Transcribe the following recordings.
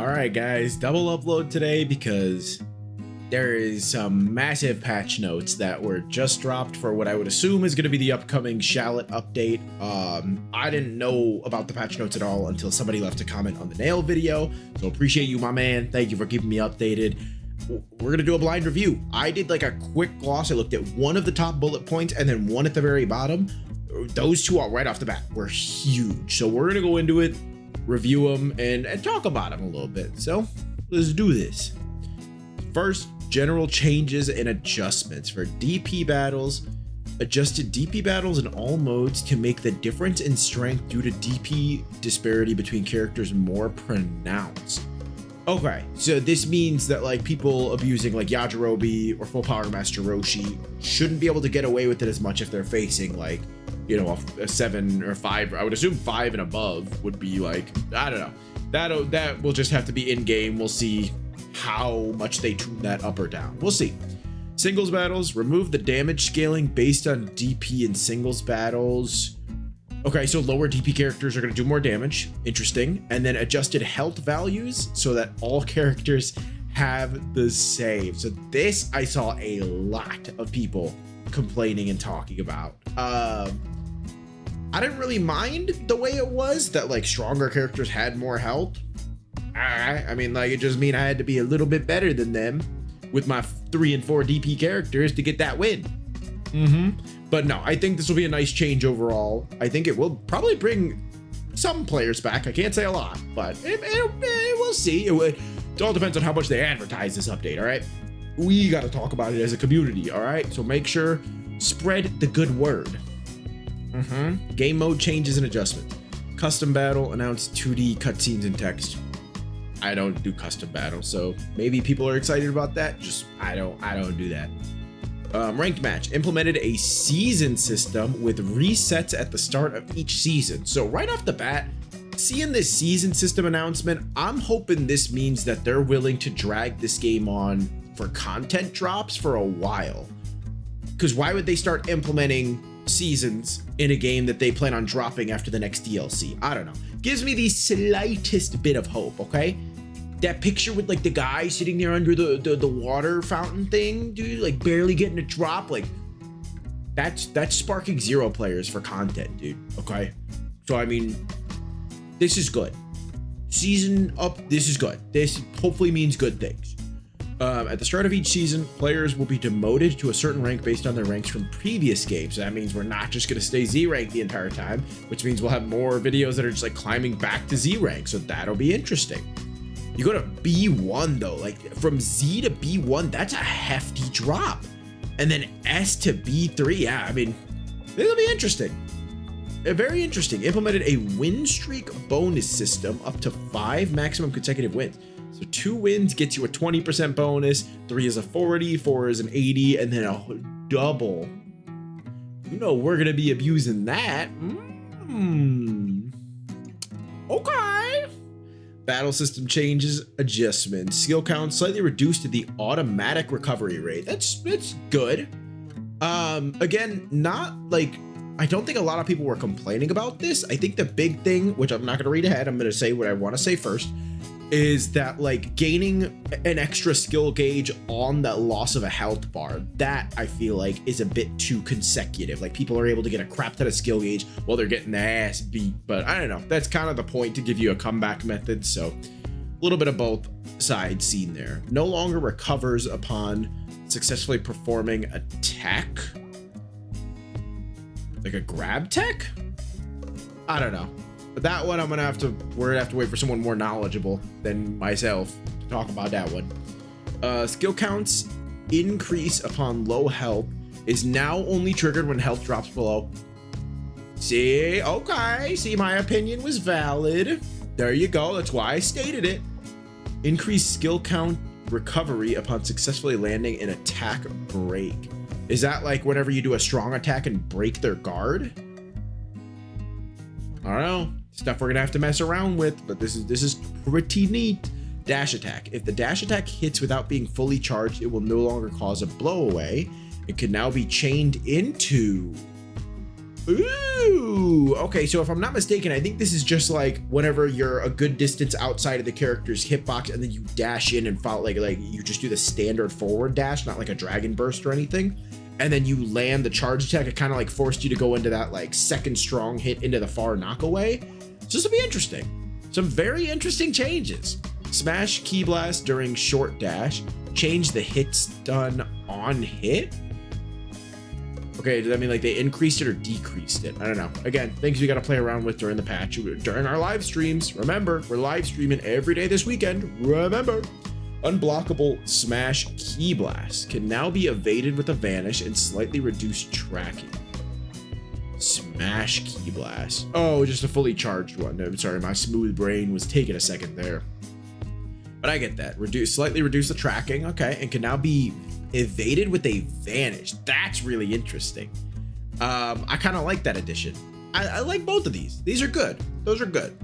All right, guys, double upload today because there is some massive patch notes that were just dropped for what I would assume is going to be the upcoming Shallot update. I didn't know about the patch notes at all until somebody left a comment on the nail video, so appreciate you, my man. Thank you for keeping me updated. We're gonna do a blind review. I did like a quick gloss. I looked at one of the top bullet points and then one at the very bottom. Those two are right off the bat were huge, so we're gonna go into it, review them, and talk about them a little bit. So let's do this. First, general changes and adjustments for DP battles. Adjusted DP battles in all modes to make the difference in strength due to DP disparity between characters more pronounced. Okay, so this means that like people abusing like Yajirobe or full power Master Roshi shouldn't be able to get away with it as much if they're facing like, you know, a 7 or 5. I would assume 5 and above would be like, I don't know. That will just have to be in game. We'll see how much they tune that up or down. We'll see. Singles battles, remove the damage scaling based on DP in singles battles. Okay, so lower DP characters are going to do more damage. Interesting. And then adjusted health values so that all characters have the same. So this I saw a lot of people complaining and talking about. I didn't really mind the way it was that like stronger characters had more health. I mean, like, it just mean I had to be a little bit better than them with my 3 and 4 DP characters to get that win. But no, I think this will be a nice change overall. I think it will probably bring some players back. I can't say a lot, but we'll see. It all depends on how much they advertise this update, all right? We got to talk about it as a community, all right? So make sure, spread the good word. Game mode changes and adjustments. Custom battle, announced 2D cutscenes and text. I don't do custom battle, so maybe people are excited about that. Just, I don't do that. Ranked match implemented a season system with resets at the start of each season. So right off the bat, seeing this season system announcement, I'm hoping this means that they're willing to drag this game on for content drops for a while. Because why would they start implementing seasons in a game that they plan on dropping after the next DLC? I don't know. Gives me the slightest bit of hope, okay? That picture with like the guy sitting there under the water fountain thing, dude, like barely getting a drop, like that's sparking 0 players for content, dude. Okay, so I mean, this is good. Season up, this is good. This hopefully means good things. At the start of each season, players will be demoted to a certain rank based on their ranks from previous games. So that means we're not just gonna stay Z rank the entire time, which means we'll have more videos that are just like climbing back to Z rank. So that'll be interesting. You go to B1 though, like from Z to B1, that's a hefty drop. And then S to B3, yeah, I mean, it'll be interesting. Very interesting. Implemented a win streak bonus system up to 5 maximum consecutive wins. So 2 wins gets you a 20% bonus, 3 is a 40, 4 is an 80, and then a double. You know, we're gonna be abusing that. Okay. Battle system changes, adjustments. Skill count slightly reduced to the automatic recovery rate. That's good. Again, not like, I don't think a lot of people were complaining about this. I think the big thing, which I'm not gonna read ahead, I'm gonna say what I wanna say first, is that like gaining an extra skill gauge on the loss of a health bar, that I feel like is a bit too consecutive. Like people are able to get a crap ton of skill gauge while they're getting their ass beat, but I don't know. That's kind of the point, to give you a comeback method. So a little bit of both sides seen there. No longer recovers upon successfully performing a tech. Like a grab tech? I don't know. But that one, we're gonna have to wait for someone more knowledgeable than myself to talk about that one. Skill counts increase upon low health is now only triggered when health drops below. See, okay, see, my opinion was valid. There you go, that's why I stated it. Increased skill count recovery upon successfully landing an attack break. Is that like whenever you do a strong attack and break their guard? I don't know. Stuff we're gonna have to mess around with, but this is pretty neat. Dash attack. If the dash attack hits without being fully charged, it will no longer cause a blowaway. It can now be chained into Ooh, okay, so if I'm not mistaken, I think this is just like whenever you're a good distance outside of the character's hitbox and then you dash in and follow, like you just do the standard forward dash, not like a dragon burst or anything. And then you land the charge attack. It kind of like forced you to go into that like second strong hit into the far knockaway. So this will be interesting. Some very interesting changes. Smash Key Blast during short dash. Change the hits done on hit. Okay, does that mean like they increased it or decreased it? I don't know. Again, things we got to play around with during the patch, during our live streams. Remember, we're live streaming every day this weekend. Remember, unblockable Smash Key Blast can now be evaded with a vanish and slightly reduced tracking. Smash Key Blast. Oh, just a fully charged one. No, I'm sorry, my smooth brain was taking a second there. But I get that. Slightly reduce the tracking, okay, and can now be evaded with a vanish. That's really interesting. I kind of like that addition. I like both of these. These are good. Those are good.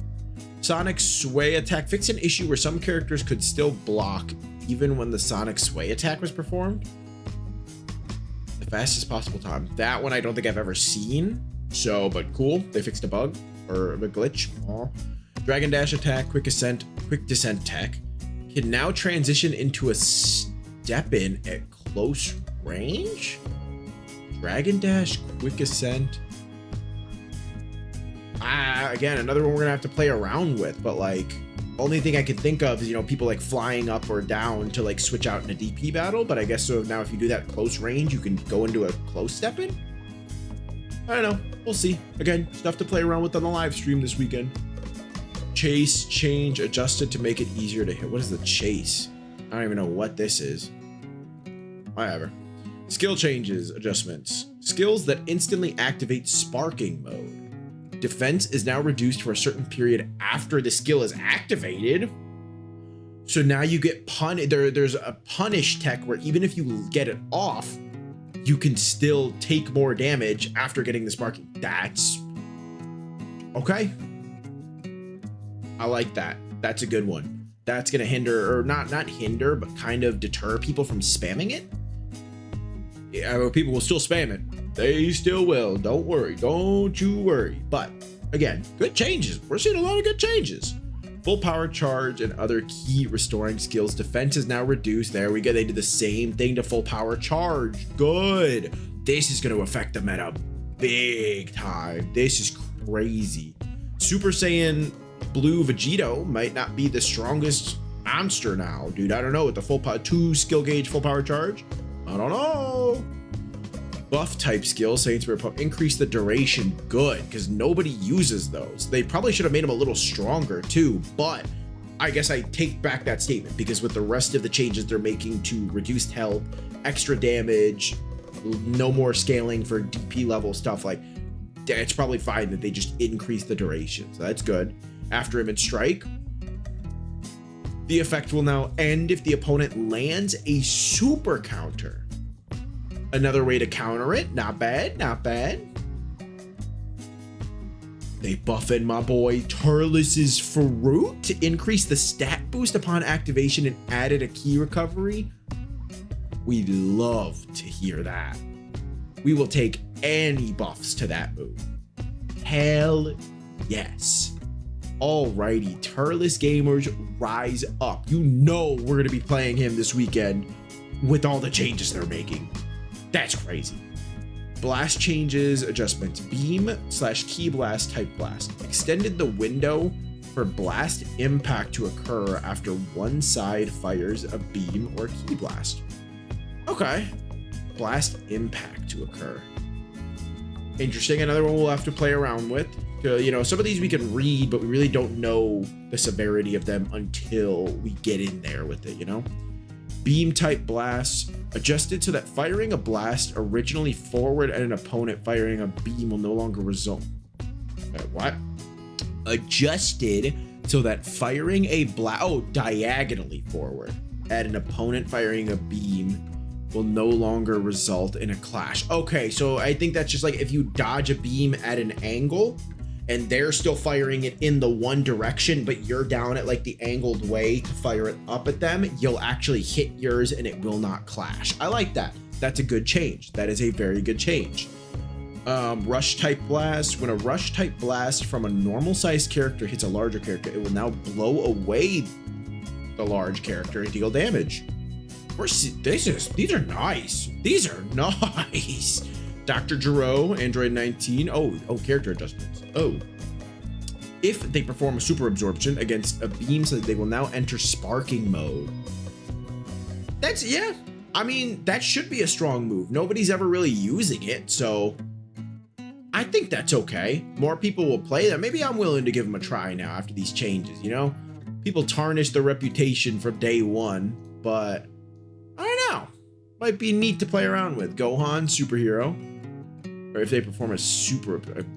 Sonic Sway attack. Fix an issue where some characters could still block even when the Sonic Sway attack was performed. The fastest possible time. That one I don't think I've ever seen. So, but cool. They fixed a bug or a glitch. Aw. Dragon Dash attack, quick ascent, quick descent tech can now transition into a step in at close range. Dragon Dash, quick ascent. Again, another one we're gonna have to play around with, but like only thing I could think of is, you know, people like flying up or down to like switch out in a DP battle. But I guess so now if you do that close range, you can go into a close step in. I don't know. We'll see. Again, stuff to play around with on the live stream this weekend. Chase change adjusted to make it easier to hit. What is the chase? I don't even know what this is. Whatever. Skill changes adjustments. Skills that instantly activate sparking mode. Defense is now reduced for a certain period after the skill is activated. So now you get there's a punish tech where even if you get it off, you can still take more damage after getting the sparking. That's okay. I like that. That's a good one. That's gonna hinder, or not hinder, but kind of deter people from spamming it. Yeah, people will still spam it. They still will. Don't worry. Don't you worry. But again, good changes. We're seeing a lot of good changes. Full power charge and other key restoring skills. Defense is now reduced. There we go. They did the same thing to full power charge. Good. This is going to affect the meta big time. This is crazy. Super Saiyan Blue Vegito might not be the strongest monster now, dude. I don't know. With the full power 2 skill gauge full power charge, I don't know. Buff type skill, Saint Spirit Pump, increase the duration. Good, because nobody uses those. They probably should have made them a little stronger too, but I guess I take back that statement, because with the rest of the changes they're making to reduced health, extra damage, no more scaling for DP level stuff, like it's probably fine that they just increase the duration. So that's good. After Image Strike, the effect will now end if the opponent lands a super counter. Another way to counter it. Not bad, not bad. They buffing my boy Turles' Fruit to increase the stat boost upon activation and added a key recovery. We love to hear that. We will take any buffs to that move. Hell yes. Alrighty, Turles gamers, rise up. You know we're gonna be playing him this weekend with all the changes they're making. That's crazy. Blast changes, adjustments. Beam/Key Blast type blast. Extended the window for blast impact to occur after one side fires a beam or key blast. Okay. Blast impact to occur. Interesting. Another one we'll have to play around with. You know, some of these we can read, but we really don't know the severity of them until we get in there with it, you know? Beam type blasts adjusted so that firing a blast originally forward at an opponent firing a beam will no longer result. What? Adjusted so that firing a blast, diagonally forward at an opponent firing a beam will no longer result in a clash. Okay, so I think that's just like if you dodge a beam at an angle and they're still firing it in the one direction, but you're down at like the angled way to fire it up at them, you'll actually hit yours and it will not clash. I like that. That's a good change. That is a very good change. Rush type blast. When a rush type blast from a normal sized character hits a larger character, it will now blow away the large character and deal damage. These are nice. These are nice. Dr. Giro, Android 19. Oh, character adjustments. Oh. If they perform a super absorption against a beam, so they will now enter sparking mode. That's, yeah. I mean, that should be a strong move. Nobody's ever really using it, so I think that's okay. More people will play that. Maybe I'm willing to give them a try now after these changes, you know? People tarnish their reputation from day one, but I don't know. Might be neat to play around with. Gohan, superhero. Or if they perform a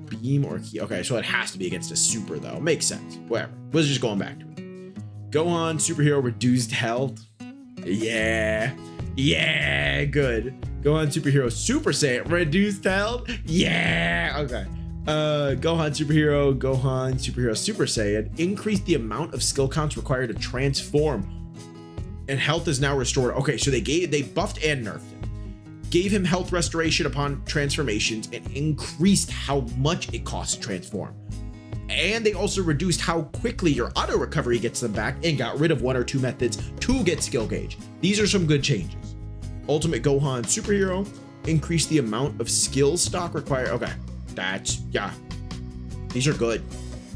beam or key. Okay, so it has to be against a super though. Makes sense. Whatever. We're just going back to it. Gohan, superhero, reduced health. Yeah. Yeah, good. Gohan, superhero, Super Saiyan, reduced health. Yeah. Okay. Gohan, superhero, Super Saiyan. Increase the amount of skill counts required to transform. And health is now restored. Okay, so they buffed and nerfed him. Gave him health restoration upon transformations and increased how much it costs to transform. And they also reduced how quickly your auto recovery gets them back and got rid of 1 or 2 methods to get skill gauge. These are some good changes. Ultimate Gohan superhero, increase the amount of skill stock required. Okay, yeah. These are good.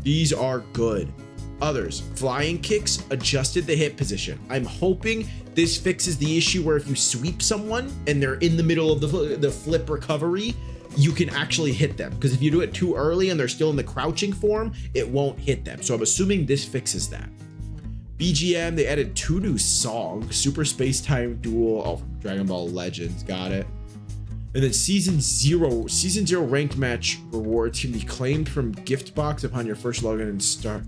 These are good. Others, flying kicks adjusted the hit position. I'm hoping this fixes the issue where if you sweep someone and they're in the middle of the flip recovery, you can actually hit them. Because if you do it too early and they're still in the crouching form, it won't hit them. So I'm assuming this fixes that. BGM, they added 2 new songs. Super Space Time Duel, oh, from Dragon Ball Legends, got it. And then season zero ranked match rewards can be claimed from gift box upon your first login and start.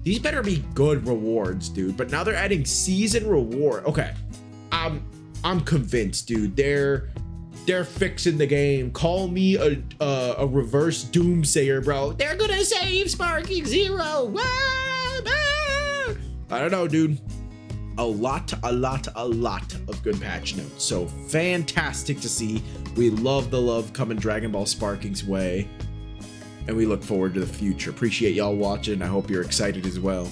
These better be good rewards, dude. But now they're adding season reward. Okay, I'm convinced, dude. They're fixing the game. Call me a reverse doomsayer, bro. They're gonna save Sparking Zero. I don't know, dude. A lot of good patch notes. So fantastic to see. We love the love coming Dragon Ball Sparking's way. And we look forward to the future. Appreciate y'all watching. I hope you're excited as well.